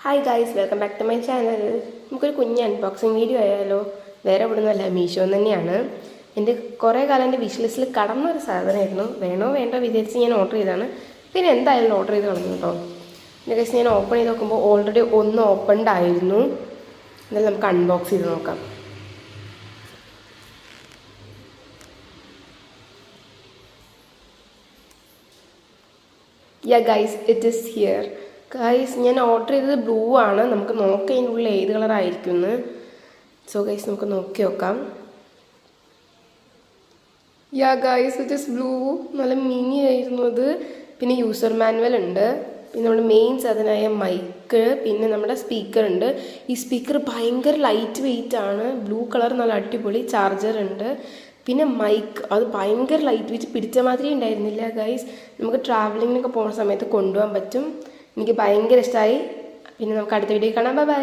Hi guys, welcome back to my channel. നമുക്കൊരു കുഞ്ഞ് unboxing video ആയാലോ? വേറെ എവിടെ നിന്നല്ല, മീഷോ തന്നെയാണ്. എൻ്റെ കുറേ കാലം എൻ്റെ വിഷ് ലിസ്റ്റിൽ കടന്നൊരു സാധനമായിരുന്നു. വേണോ വേണ്ടോ വിചാരിച്ച് ഞാൻ ഓർഡർ ചെയ്തതാണ്. പിന്നെ എന്തായാലും ഓർഡർ ചെയ്ത് കളഞ്ഞു കേട്ടോ. എൻ്റെ കേസ് ഞാൻ ഓപ്പൺ ചെയ്ത് നോക്കുമ്പോൾ ഓൾറെഡി ഒന്ന് ഓപ്പൺഡ് ആയിരുന്നു. എന്നാലും നമുക്ക് അൺബോക്സ് ചെയ്ത് നോക്കാം. യാ guys, it is here. Guys, ഞാൻ ഓർഡർ ചെയ്തത് ബ്ലൂ ആണ്. നമുക്ക് നോക്കാം ഇതിൻ്റെ ഉള്ളിൽ ഏത് കളറായിരിക്കും എന്ന്. സോ ഗൈസ്, നമുക്ക് നോക്കി നോക്കാം. യാ ഗൈസ്, ഇറ്റ് ഈസ് ബ്ലൂ. നല്ല മിനി ആയിരുന്നു അത്. പിന്നെ യൂസർ മാനുവൽ ഉണ്ട്. പിന്നെ നമ്മുടെ മെയിൻ സാധനമായ മൈക്ക്, പിന്നെ നമ്മുടെ സ്പീക്കർ ഉണ്ട്. ഈ സ്പീക്കർ ഭയങ്കര ലൈറ്റ് വെയിറ്റ് ആണ്. ബ്ലൂ കളർ, നല്ല അടിപൊളി. ചാർജർ ഉണ്ട്. പിന്നെ മൈക്ക്, അത് ഭയങ്കര ലൈറ്റ് വെയിറ്റ്, പിടിച്ച മാതിരി ഉണ്ടായിരുന്നില്ല ഗൈസ്. നമുക്ക് ട്രാവലിങ്ങിനൊക്കെ പോകുന്ന സമയത്ത് കൊണ്ടുപോകാൻ പറ്റും. എനിക്ക് ഭയങ്കര ഇഷ്ടമായി. പിന്നെ നമുക്ക് അടുത്ത വീഡിയോ കാണാം. Bye bye.